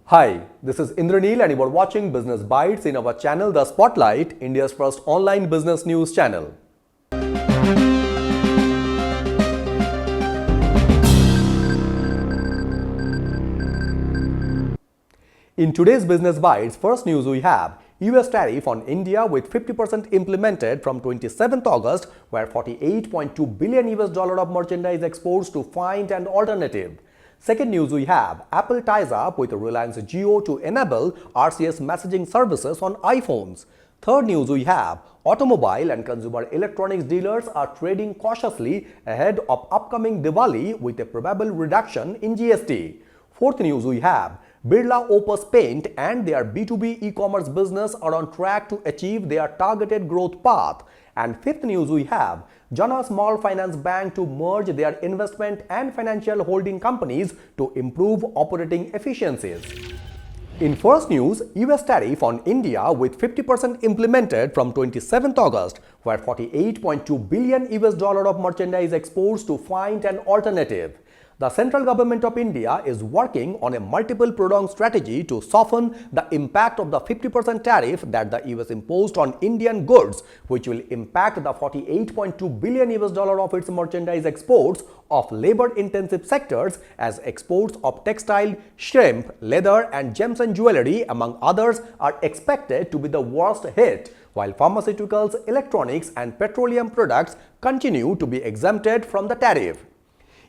Hi, this is Indraneel and you are watching Business Bites in our channel The Spotlight, India's first online business news channel. In today's Business Bites, first news we have US tariff on India with 50% implemented from 27th August, where 48.2 billion US dollar of merchandise exports to find an alternative. Second news we have Apple ties up with Reliance Jio to enable RCS messaging services on iPhones. Third news we have automobile and consumer electronics dealers are trading cautiously ahead of upcoming Diwali with a probable reduction in GST. Fourth news we have Birla Opus Paint and their B2B e-commerce business are on track to achieve their targeted growth path. And fifth news we have Jana Small Finance Bank to merge their investment and financial holding companies to improve operating efficiencies. In first news, US tariff on India with 50% implemented from 27th August, where 48.2 billion US dollar of merchandise exports to find an alternative. The central government of India is working on a multiple-pronged strategy to soften the impact of the 50% tariff that the US imposed on Indian goods, which will impact the 48.2 billion US dollar of its merchandise exports of labor-intensive sectors as exports of textile, shrimp, leather and gems and jewelry, among others, are expected to be the worst hit, while pharmaceuticals, electronics and petroleum products continue to be exempted from the tariff.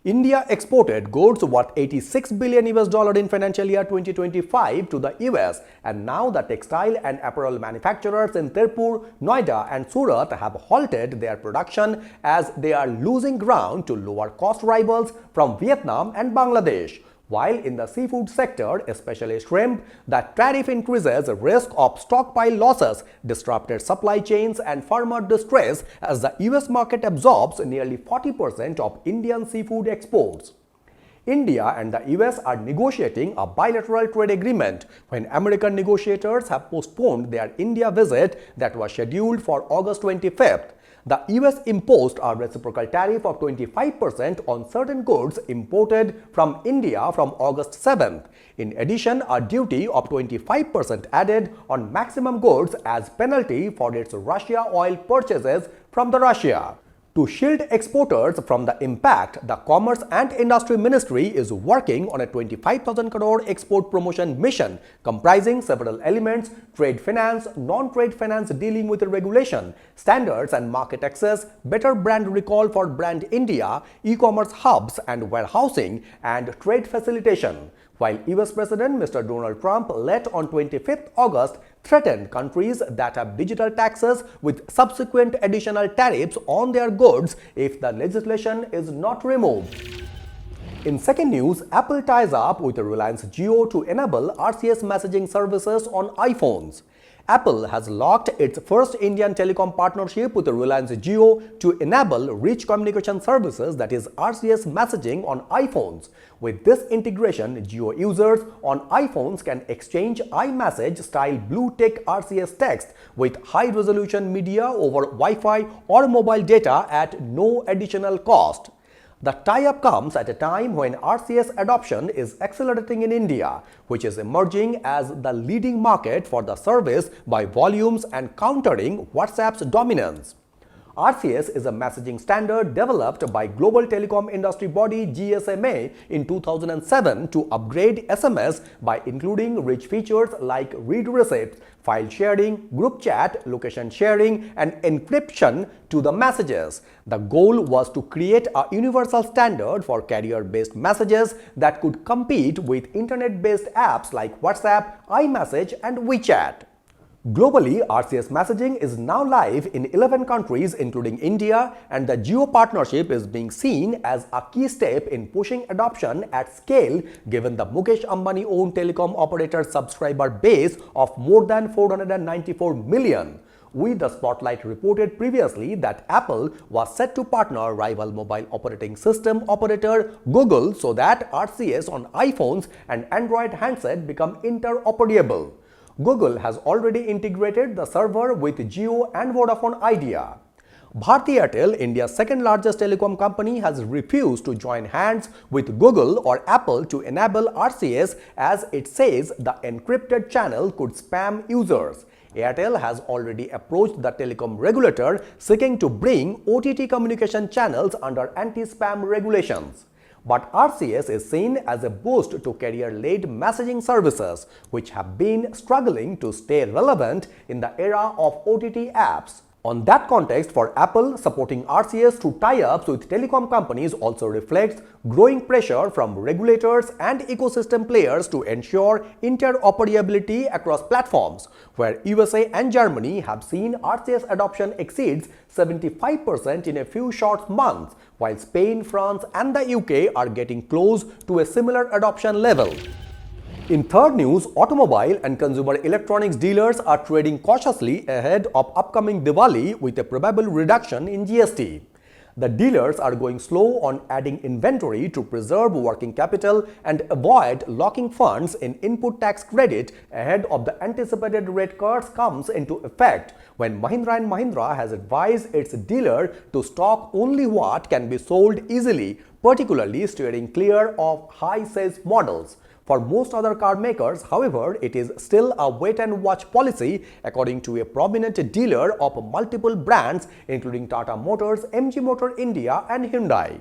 India exported goods worth 86 billion US dollar in financial year 2025 to the US, and now the textile and apparel manufacturers in Tirupur, Noida and Surat have halted their production as they are losing ground to lower cost rivals from Vietnam and Bangladesh. While in the seafood sector, especially shrimp, the tariff increases risk of stockpile losses, disrupted supply chains and farmer distress as the US market absorbs nearly 40% of Indian seafood exports. India and the US are negotiating a bilateral trade agreement when American negotiators have postponed their India visit that was scheduled for August 25th. The US imposed a reciprocal tariff of 25% on certain goods imported from India from August 7th. In addition, a duty of 25% added on maximum goods as penalty for its Russia oil purchases from Russia. To shield exporters from the impact, the Commerce and Industry Ministry is working on a 25,000 crore export promotion mission comprising several elements: trade finance, non-trade finance dealing with regulation, standards and market access, better brand recall for Brand India, e-commerce hubs and warehousing, and trade facilitation. While US President Mr. Donald Trump late on 25th August threatened countries that have digital taxes with subsequent additional tariffs on their goods if the legislation is not removed. In second news, Apple ties up with Reliance Jio to enable RCS messaging services on iPhones. Apple has locked its first Indian telecom partnership with Reliance Jio to enable rich communication services, that is RCS messaging on iPhones. With this integration, Jio users on iPhones can exchange iMessage-style blue-tick RCS text with high-resolution media over Wi-Fi or mobile data at no additional cost. The tie-up comes at a time when RCS adoption is accelerating in India, which is emerging as the leading market for the service by volumes and countering WhatsApp's dominance. RCS is a messaging standard developed by global telecom industry body GSMA in 2007 to upgrade SMS by including rich features like read receipts, file sharing, group chat, location sharing, and encryption to the messages. The goal was to create a universal standard for carrier-based messages that could compete with internet-based apps like WhatsApp, iMessage, and WeChat. Globally, RCS messaging is now live in 11 countries including India, and the Jio partnership is being seen as a key step in pushing adoption at scale given the Mukesh Ambani-owned telecom operator subscriber base of more than 494 million. We, the Spotlight, reported previously that Apple was set to partner rival mobile operating system operator Google so that RCS on iPhones and Android handset become interoperable. Google has already integrated the server with Jio and Vodafone Idea. Bharti Airtel, India's second largest telecom company, has refused to join hands with Google or Apple to enable RCS as it says the encrypted channel could spam users. Airtel has already approached the telecom regulator seeking to bring OTT communication channels under anti-spam regulations. But RCS is seen as a boost to carrier-led messaging services, which have been struggling to stay relevant in the era of OTT apps. On that context, for Apple, supporting RCS through tie-ups with telecom companies also reflects growing pressure from regulators and ecosystem players to ensure interoperability across platforms, where USA and Germany have seen RCS adoption exceeds 75% in a few short months, while Spain, France, and the UK are getting close to a similar adoption level. In third news, automobile and consumer electronics dealers are trading cautiously ahead of upcoming Diwali with a probable reduction in GST. The dealers are going slow on adding inventory to preserve working capital and avoid locking funds in input tax credit ahead of the anticipated rate cuts comes into effect, when Mahindra & Mahindra has advised its dealer to stock only what can be sold easily, particularly steering clear of high sales models. For most other car makers, however, it is still a wait-and-watch policy, according to a prominent dealer of multiple brands including Tata Motors, MG Motor India and Hyundai.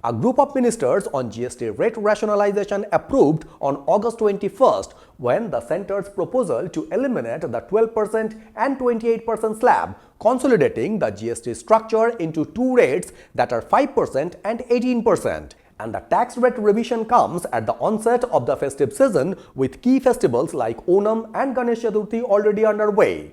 A group of ministers on GST rate rationalization approved on August 21st when the centre's proposal to eliminate the 12% and 28% slab, consolidating the GST structure into two rates that are 5% and 18%. And the tax rate revision comes at the onset of the festive season, with key festivals like Onam and Ganesh Chaturthi already underway.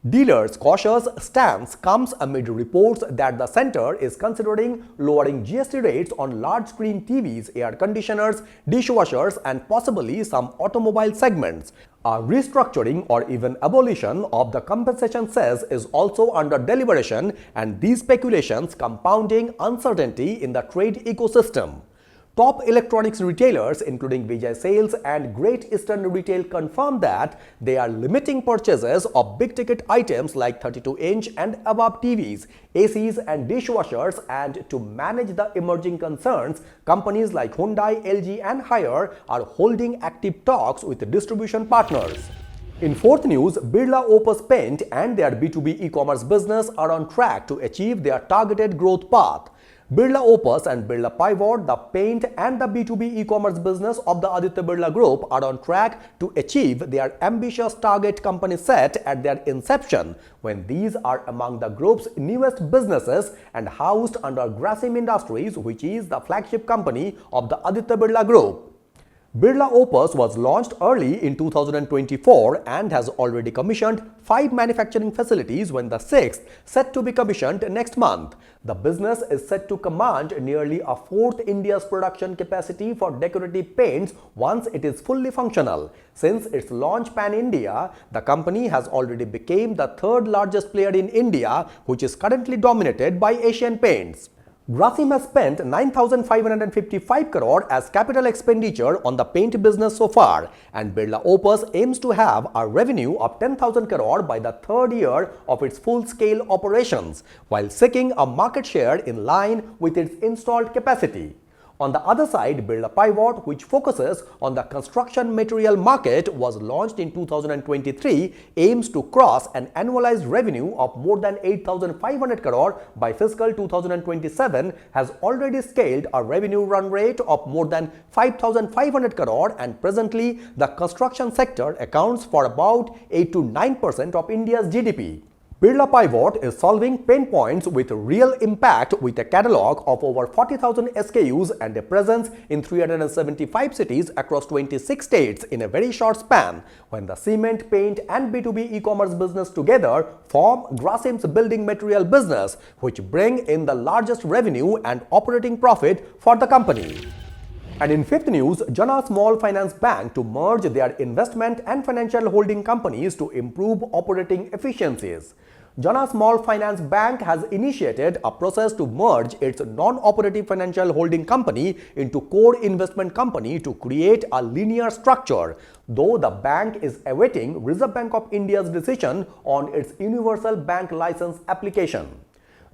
Dealers' cautious stance comes amid reports that the centre is considering lowering GST rates on large-screen TVs, air conditioners, dishwashers and possibly some automobile segments. A restructuring or even abolition of the compensation cess is also under deliberation, and these speculations compounding uncertainty in the trade ecosystem. Top electronics retailers including Vijay Sales and Great Eastern Retail confirmed that they are limiting purchases of big-ticket items like 32-inch and above TVs, ACs and dishwashers, and to manage the emerging concerns, companies like Hyundai, LG and Haier are holding active talks with distribution partners. In fourth news, Birla Opus Paint and their B2B e-commerce business are on track to achieve their targeted growth path. Birla Opus and Birla Pivot, the paint and the B2B e-commerce business of the Aditya Birla Group, are on track to achieve their ambitious target company set at their inception, when these are among the group's newest businesses and housed under Grasim Industries, which is the flagship company of the Aditya Birla Group. Birla Opus was launched early in 2024 and has already commissioned 5 manufacturing facilities, when the 6th set to be commissioned next month. The business is set to command nearly a fourth India's production capacity for decorative paints once it is fully functional. Since its launch pan-India, the company has already become the third largest player in India, which is currently dominated by Asian Paints. Grasim has spent 9,555 crore as capital expenditure on the paint business so far, and Birla Opus aims to have a revenue of 10,000 crore by the third year of its full-scale operations, while seeking a market share in line with its installed capacity. On the other side, Birla Pivot, which focuses on the construction material market, was launched in 2023, aims to cross an annualized revenue of more than 8,500 crore by fiscal 2027, has already scaled a revenue run rate of more than 5,500 crore, and presently the construction sector accounts for about 8 to 9% of India's GDP. Birla Pivot is solving pain points with real impact, with a catalogue of over 40,000 SKUs and a presence in 375 cities across 26 states in a very short span, when the cement, paint and B2B e-commerce business together form Grasim's building material business, which bring in the largest revenue and operating profit for the company. And in fifth news, Jana Small Finance Bank to merge their investment and financial holding companies to improve operating efficiencies. Jana Small Finance Bank has initiated a process to merge its non-operative financial holding company into core investment company to create a linear structure, though the bank is awaiting Reserve Bank of India's decision on its universal bank license application.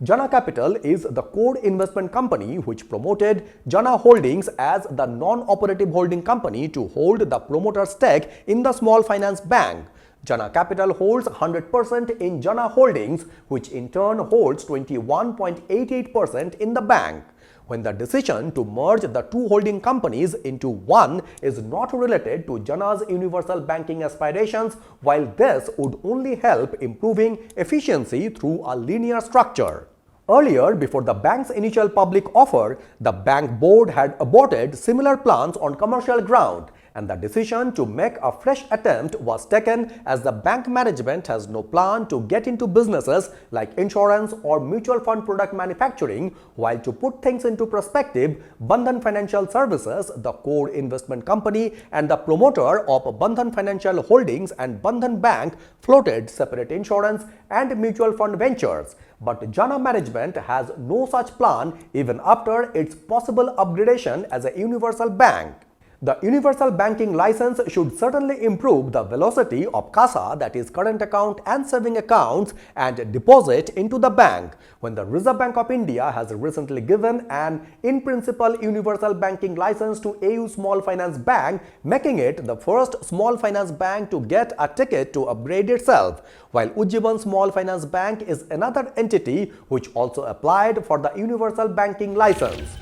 Jana Capital is the core investment company which promoted Jana Holdings as the non-operative holding company to hold the promoter stake in the small finance bank. Jana Capital holds 100% in Jana Holdings, which in turn holds 21.88% in the bank. When the decision to merge the two holding companies into one is not related to Jana's universal banking aspirations, while this would only help improving efficiency through a linear structure. Earlier, before the bank's initial public offer, the bank board had aborted similar plans on commercial ground, and the decision to make a fresh attempt was taken as the bank management has no plan to get into businesses like insurance or mutual fund product manufacturing, while to put things into perspective, Bandhan Financial Services, the core investment company and the promoter of Bandhan Financial Holdings and Bandhan Bank, floated separate insurance and mutual fund ventures. But Jana management has no such plan even after its possible upgradation as a universal bank. The universal banking license should certainly improve the velocity of CASA, that is current account and saving accounts, and deposit into the bank. When the Reserve Bank of India has recently given an in-principle universal banking license to AU Small Finance Bank, making it the first small finance bank to get a ticket to upgrade itself, while Ujjivan Small Finance Bank is another entity which also applied for the universal banking license.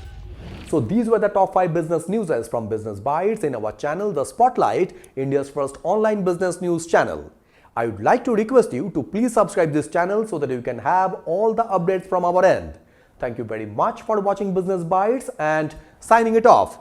So these were the top 5 business newses from Business Bytes in our channel The Spotlight, India's first online business news channel. I would like to request you to please subscribe this channel so that you can have all the updates from our end. Thank you very much for watching Business Bytes and signing it off.